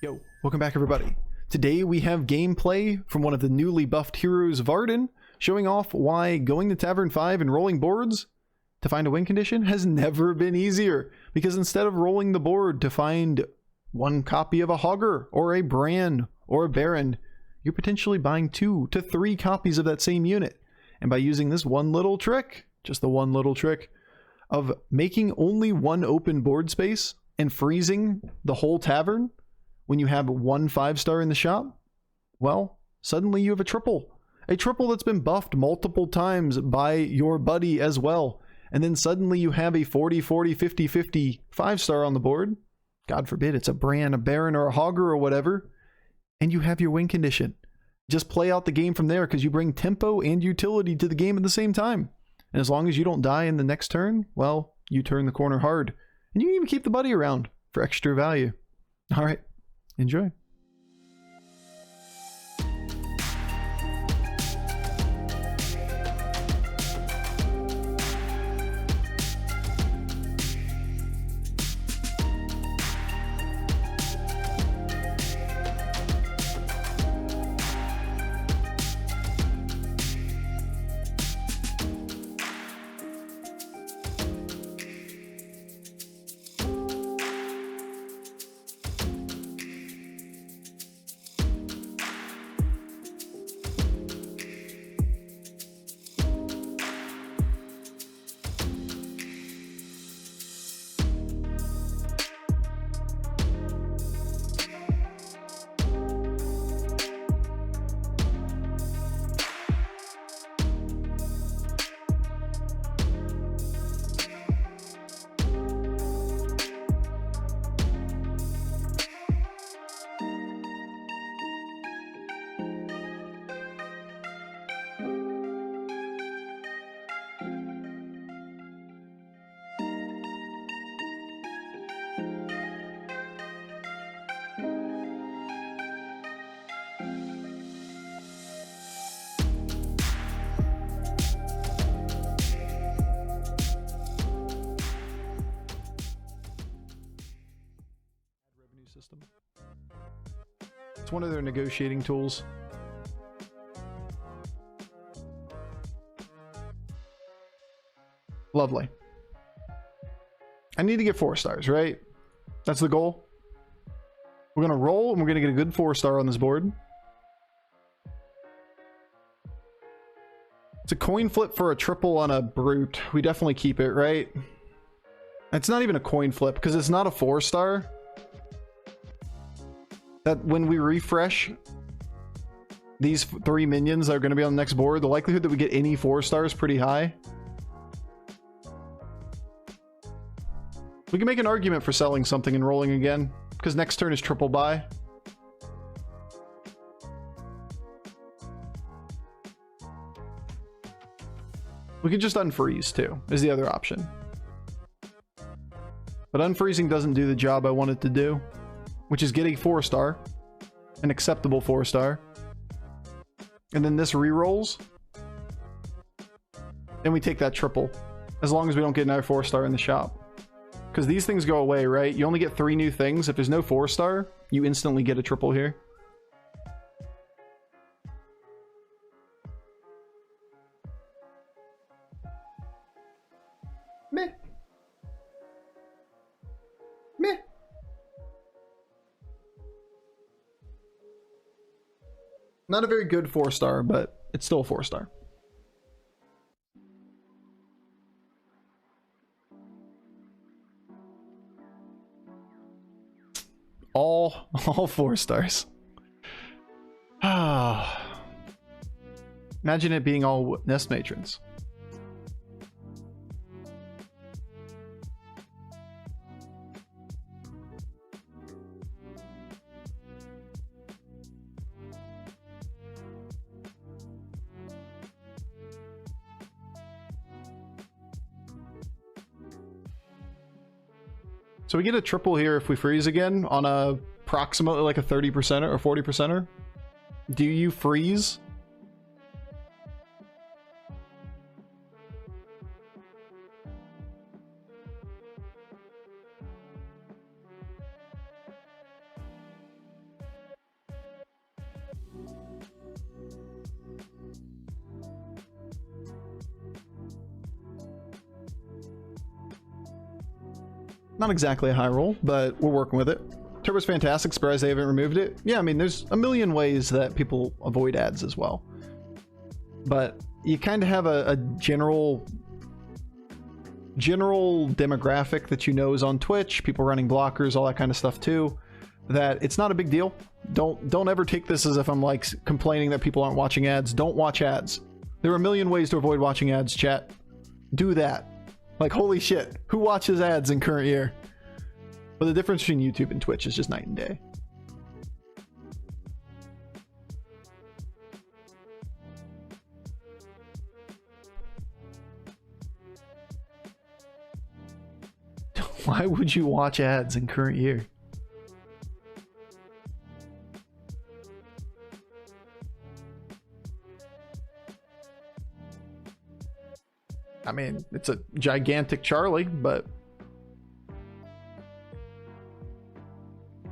Yo, welcome back everybody. Today we have gameplay from one of the newly buffed heroes, Varden, showing off why going to Tavern 5 and rolling boards to find a win condition has never been easier. Because instead of rolling the board to find one copy of a Hogger or a Bran or a Baron, you're potentially buying 2 to 3 copies of that same unit. And by using this one little trick, just the one little trick, of making only one open board space and freezing the whole tavern when you have one 5-star in the shop, well, suddenly you have a triple that's been buffed multiple times by your buddy as well. And then suddenly you have a 40, 40, 50, 50 5-star on the board. God forbid it's a Bran, a Baron, or a Hogger or whatever. And you have your win condition. Just play out the game from there because you bring tempo and utility to the game at the same time. And as long as you don't die in the next turn, well, you turn the corner hard. And you can even keep the buddy around for extra value. All right. Enjoy. System. It's one of their negotiating tools. Lovely. I need to get 4 stars, right? That's the goal. We're gonna roll and we're gonna get a good 4-star on this board. It's a coin flip for a triple on a brute. We definitely keep it, right? It's not even a coin flip because it's not a 4-star. That when we refresh these 3 minions that are going to be on the next board, the likelihood that we get any 4-star is pretty high. We can make an argument for selling something and rolling again, because next turn is triple buy. We can just unfreeze too, is the other option. But unfreezing doesn't do the job I want it to do, which is get a 4-star, an acceptable 4-star, and then this re-rolls, and we take that triple, as long as we don't get another 4-star in the shop. Because these things go away, right? You only get 3 new things. If there's no 4-star, you instantly get a triple here. Meh. Meh. Not a very good 4-star, but it's still a 4-star. All 4 stars. Ah. Imagine it being all Nest Matrons. So we get a triple here if we freeze again on a approximately like a 30%er or 40%er. Do you freeze? Not exactly a high roll, but we're working with it. Turbo's fantastic. Surprised they haven't removed it. Yeah, I mean, there's a million ways that people avoid ads as well. But you kind of have a general demographic that you know is on Twitch, people running blockers, all that kind of stuff too, that it's not a big deal. Don't ever take this as if I'm like complaining that people aren't watching ads. Don't watch ads. There are a million ways to avoid watching ads, chat. Do that. Like, holy shit, who watches ads in current year? But the difference between YouTube and Twitch is just night and day. Why would you watch ads in current year? I mean, it's a gigantic Charlie, but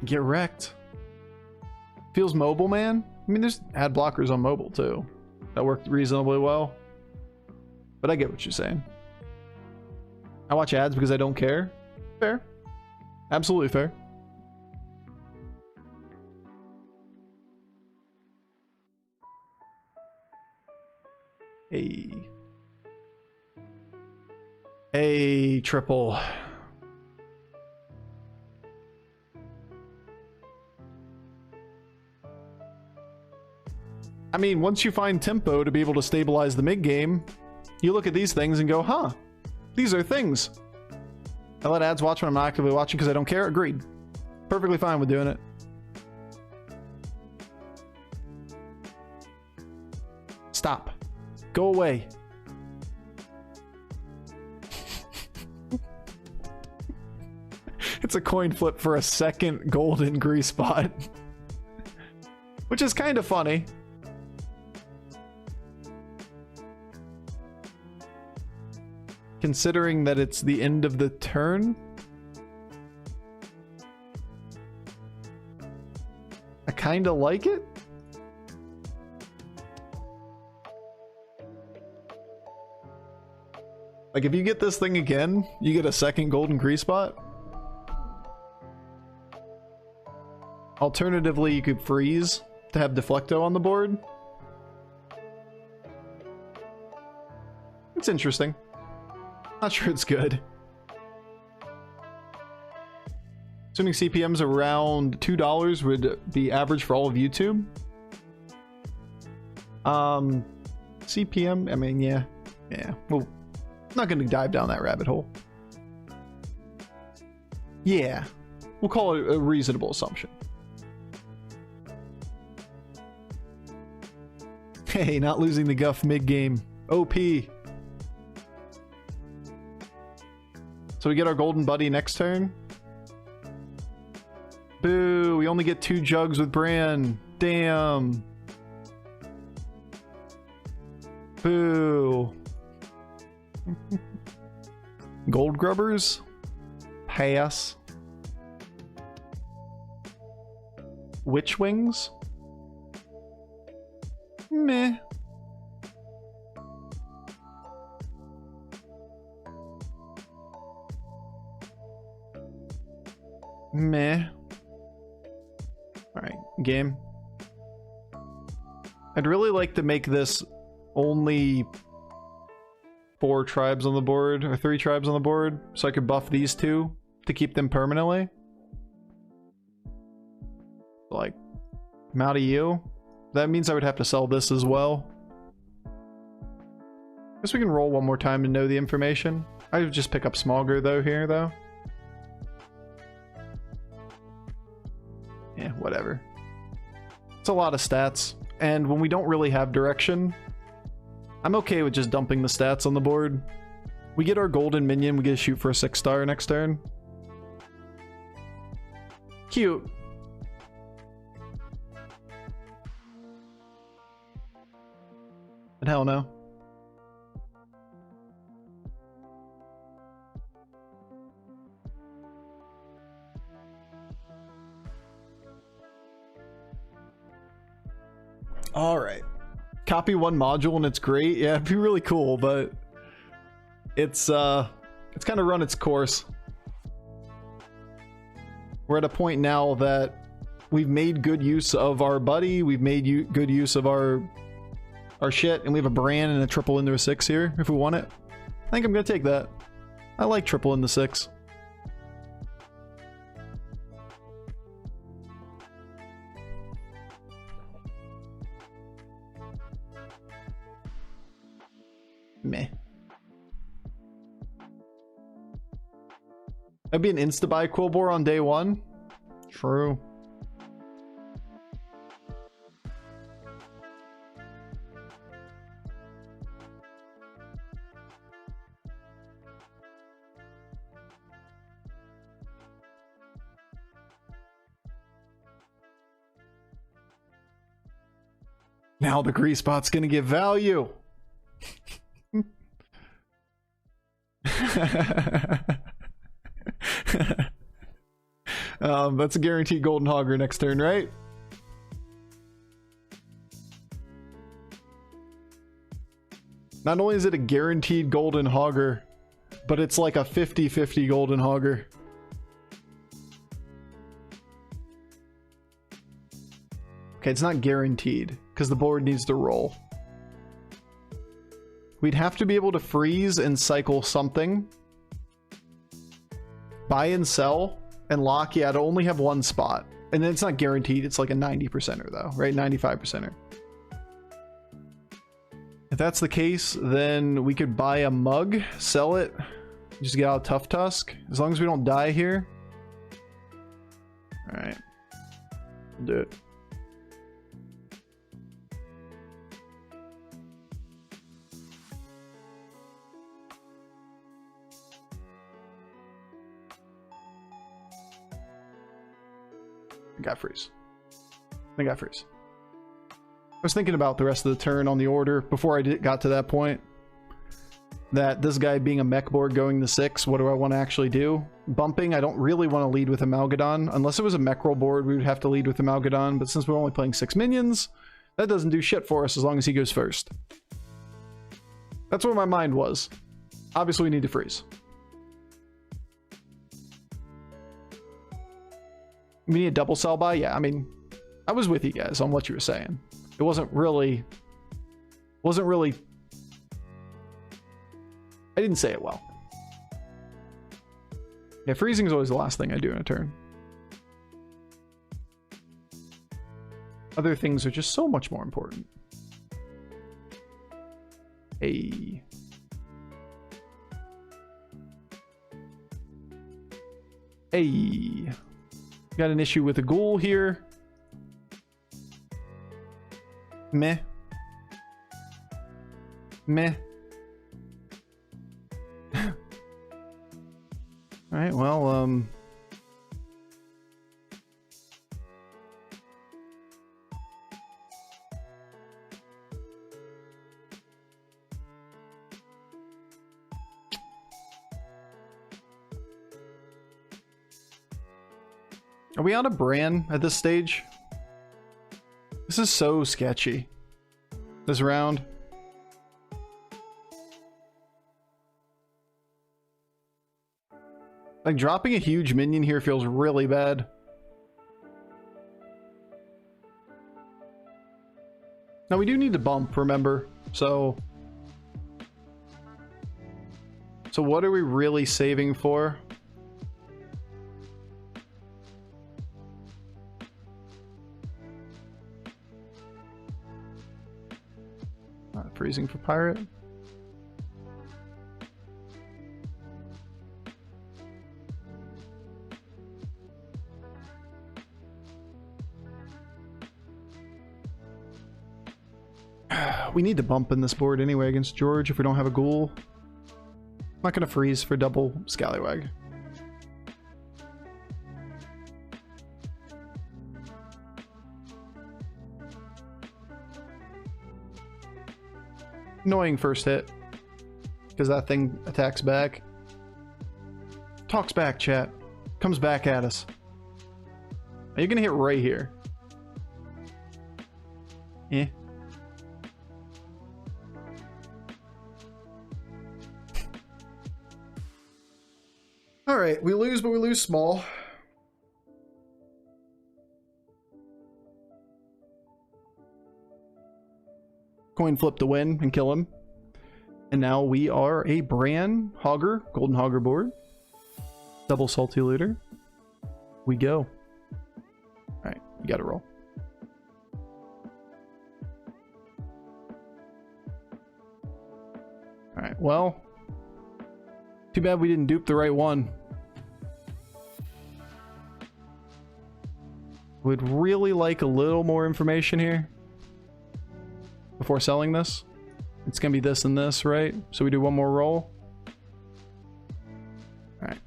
get wrecked. Feels mobile, man. I mean, there's ad blockers on mobile too that work reasonably well, but I get what you're saying. I watch ads because I don't care. Fair. Absolutely fair. Hey, triple. I mean, once you find tempo to be able to stabilize the mid game, you look at these things and go, huh, these are things. I let ads watch when I'm not actively watching because I don't care. Agreed. Perfectly fine with doing it. Stop. Go away. It's a coin flip for a second golden grease spot. Which is kind of funny. Considering that it's the end of the turn. I kind of like it. Like, if you get this thing again, you get a second golden grease spot. Alternatively, you could freeze to have Deflecto on the board. It's interesting. Not sure it's good. Assuming CPM's around $2 would be average for all of YouTube. CPM, I mean, yeah. Well, I'm not gonna dive down that rabbit hole. Yeah, we'll call it a reasonable assumption. Hey, not losing the guff mid-game. OP. So we get our golden buddy next turn. Boo, we only get 2 jugs with Bran. Damn. Boo. Gold grubbers? Pass. Witch wings? Meh. Meh. Alright, game. I'd really like to make this only 4 tribes on the board, or 3 tribes on the board, so I could buff these 2 to keep them permanently. Like, I'm out of you. That means I would have to sell this as well. Guess we can roll one more time to know the information. I would just pick up Smogger though here though. Yeah, whatever. It's a lot of stats, and when we don't really have direction, I'm okay with just dumping the stats on the board. We get our golden minion, we get to shoot for a 6-star next turn. Cute. But hell no. Alright. Copy 1 module and it's great. Yeah, it'd be really cool, but it's kind of run its course. We're at a point now that we've made good use of our buddy, we've made good use of our shit, and we have a brand and a triple into a 6 here if we want it. I think I'm gonna take that. I like triple in the 6. Meh. That'd be an insta-buy Quillbore on day 1. True. Now the grease spot's gonna get value. That's a guaranteed golden hogger next turn, right? Not only is it a guaranteed golden hogger, but it's like a 50-50 golden hogger. Okay, it's not guaranteed because the board needs to roll. We'd have to be able to freeze and cycle something. Buy and sell and lock. Yeah, to only have one spot. And then it's not guaranteed. It's like a 90%er though, right? 95%er. If that's the case, then we could buy a mug, sell it, just get out Tough Tusk. As long as we don't die here. All right. We'll do it. I got freeze. I got freeze. I was thinking about the rest of the turn on the order before I got to that point. That this guy being a mech board going to 6, what do I want to actually do? Bumping, I don't really want to lead with Amalgadon. Unless it was a mech roll board, we would have to lead with Amalgadon. But since we're only playing 6 minions, that doesn't do shit for us as long as he goes first. That's where my mind was. Obviously, we need to freeze. We need a double sell by? Yeah, I mean, I was with you guys on what you were saying. It wasn't really... I didn't say it well. Yeah, freezing is always the last thing I do in a turn. Other things are just so much more important. Hey. Hey. Got an issue with a ghoul here. Meh. Meh. Alright, well, are we out of Bran at this stage? This is so sketchy. This round. Like, dropping a huge minion here feels really bad. Now, we do need to bump, remember? So what are we really saving for? Not freezing for pirate. We need to bump in this board anyway against George if we don't have a ghoul. I'm not going to freeze for double Scallywag. Annoying first hit. Because that thing attacks back. Talks back, chat. Comes back at us. Are you going to hit right here? Eh. Alright, we lose, but we lose small. Coin flip to win and kill him. And now we are a Bran Hogger, Golden Hogger board. Double Salty Looter. We go. Alright, you gotta roll. Alright, well. Too bad we didn't dupe the right one. Would really like a little more information here before selling this. It's gonna be this and this, right? So we do one more roll. Alright.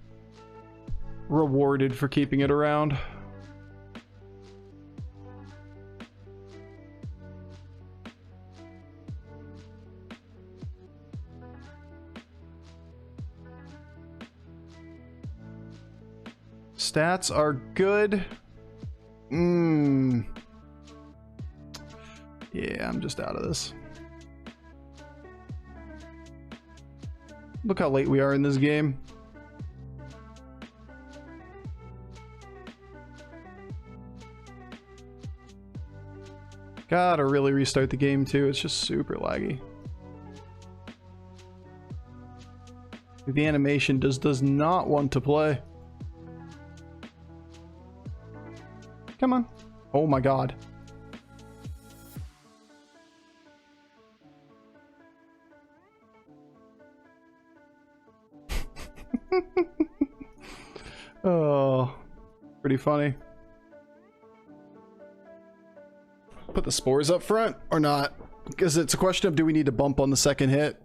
Rewarded for keeping it around. Stats are good. Yeah, I'm just out of this. Look how late we are in this game. Gotta really restart the game too. It's just super laggy. The animation does not want to play. Come on. Oh my god. Oh, pretty funny. Put the spores up front or not? Because it's a question of, do we need to bump on the second hit?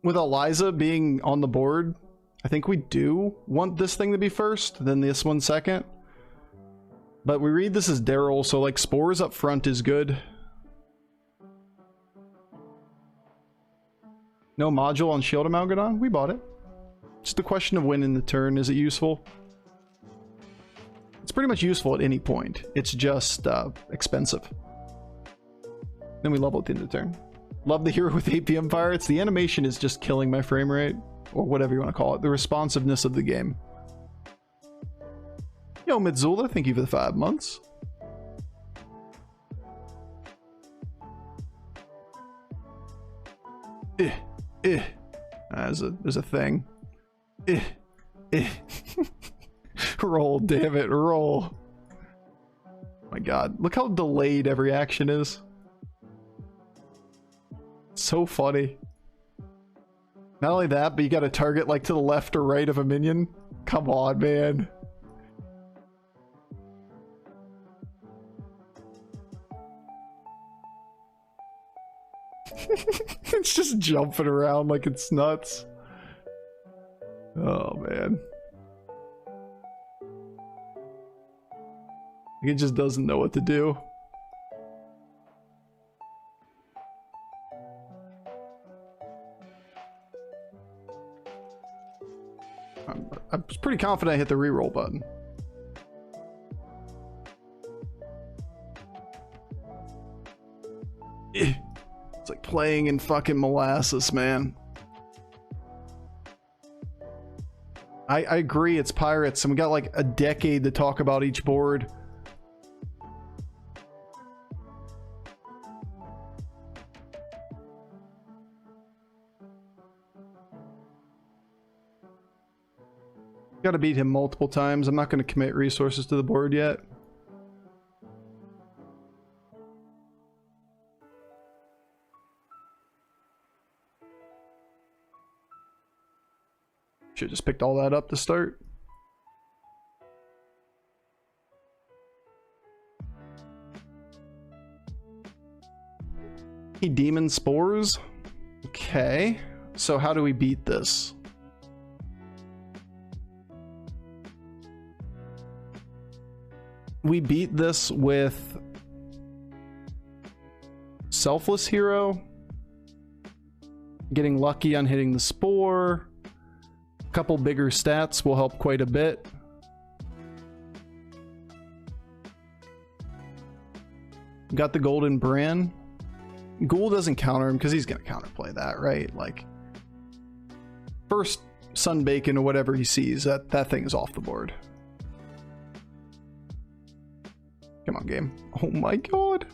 With Eliza being on the board, I think we do want this thing to be first, then this one second. But we read this as Daryl, so like spores up front is good. No module on Shield Amalgadon? We bought it. Just a question of when in the turn is it useful. It's pretty much useful at any point. It's just expensive. Then we level at the end of the turn. Love the hero with APM Pirates. The animation is just killing my frame rate, or whatever you want to call it. The responsiveness of the game. Yo, Midzula, thank you for the 5 months. There's a thing. Roll, damn it, roll. Oh my god, look how delayed every action is. So funny. Not only that, but you gotta target like to the left or right of a minion. Come on, man. It's just jumping around like it's nuts. Oh man. It just doesn't know what to do. I'm pretty confident I hit the reroll button. It's like playing in fucking molasses, man. I agree, it's pirates, and we got like a decade to talk about each board. Gotta beat him multiple times. I'm not gonna commit resources to the board yet. Should just picked all that up to start. Demon spores. Okay, so how do we beat this? We beat this with Selfless Hero, getting lucky on hitting the spore. A couple bigger stats will help quite a bit. Got the Golden Bran. Ghoul doesn't counter him because he's gonna counterplay that, right? Like, first Sunbacon or whatever he sees, that thing is off the board. Come on, game. Oh my god.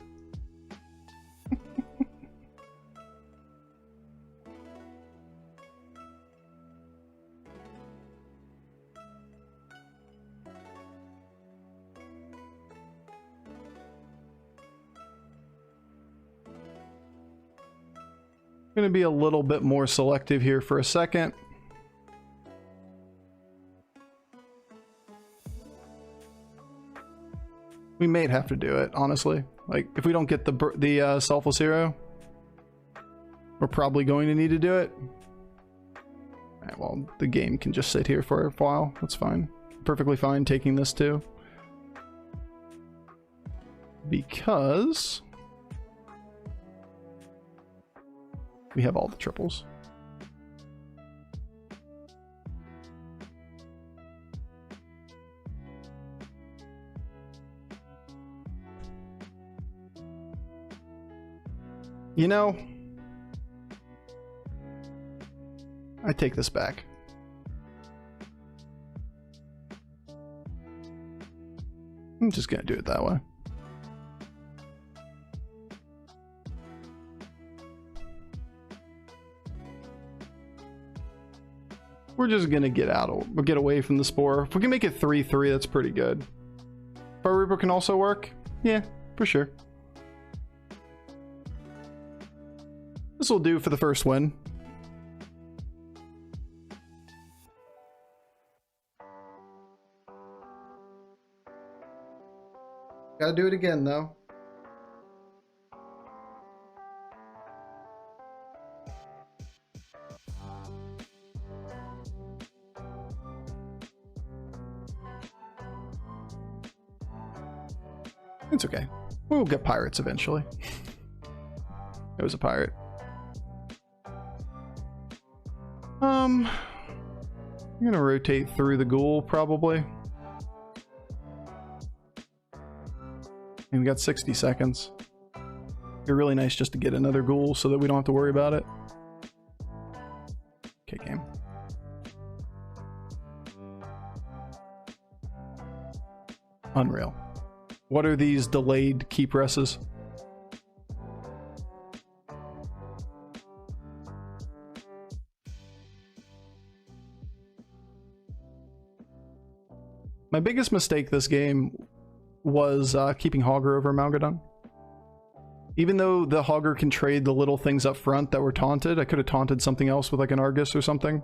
Going to be a little bit more selective here for a second. We may have to do it, honestly. Like, if we don't get the selfless hero, we're probably going to need to do it. Alright, well, the game can just sit here for a while. That's fine. Perfectly fine taking this too. Because we have all the triples. You know, I take this back. I'm just gonna do it that way. We're just gonna get away from the spore. If we can make it 3-3, that's pretty good. Fire Reaper can also work. Yeah, for sure. This will do for the first win. Gotta do it again, though. It's okay. We'll get pirates eventually. It was a pirate. I'm gonna rotate through the ghoul, probably. And we got 60 seconds. It'd be really nice just to get another ghoul so that we don't have to worry about it. Okay, game. Unreal. What are these delayed key presses? My biggest mistake this game was keeping Hogger over Malgadon. Even though the Hogger can trade the little things up front that were taunted, I could have taunted something else with like an Argus or something.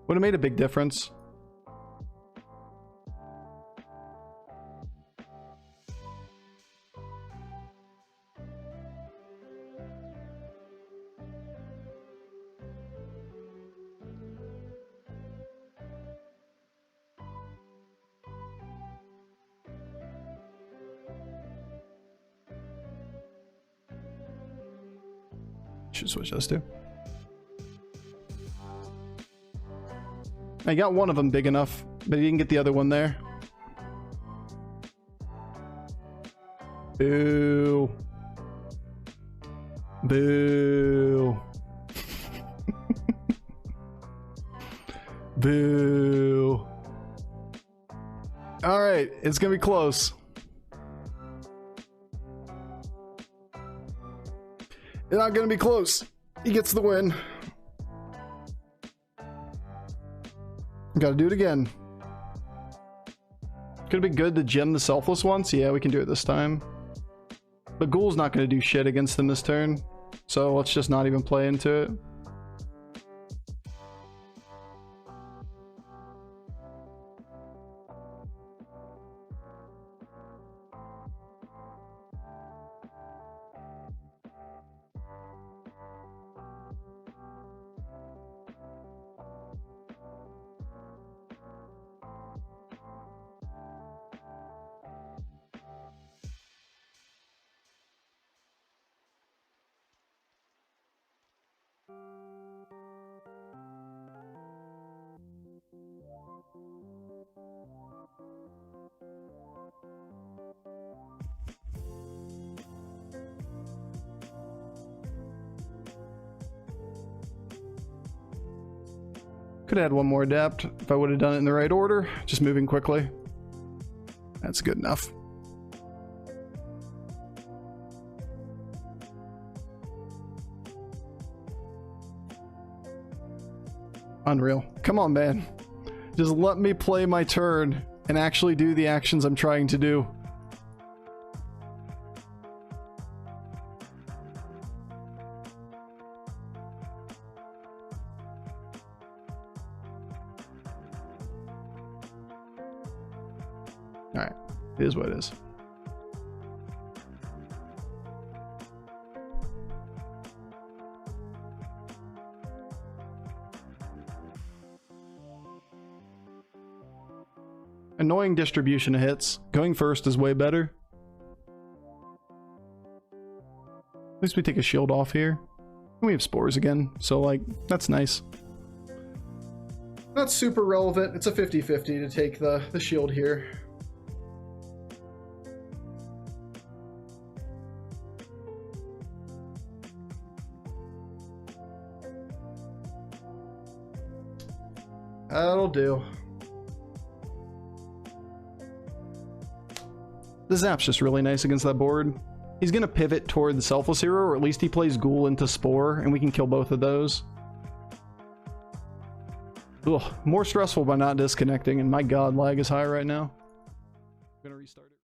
Would have made a big difference. Should switch those two. I got one of them big enough, but he didn't get the other one there. Boo. Boo. Boo. All right, it's gonna be close. It's not gonna be close. He gets the win. Gotta do it again. Could it be good to gem the selfless once? Yeah, we can do it this time. But Ghoul's not gonna do shit against him this turn. So let's just not even play into it. Could add one more adept if I would have done it in the right order. Just moving quickly. That's good enough. Unreal. Come on, man. Just let me play my turn and actually do the actions I'm trying to do. Alright, it is what it is. Annoying distribution of hits. Going first is way better. At least we take a shield off here. And we have spores again, so like, that's nice. Not super relevant. It's a 50-50 to take the shield here. That'll do. The Zap's just really nice against that board. He's gonna pivot toward the Selfless Hero, or at least he plays Ghoul into Spore, and we can kill both of those. Ugh, more stressful by not disconnecting, and my god, lag is high right now. I'm gonna restart it.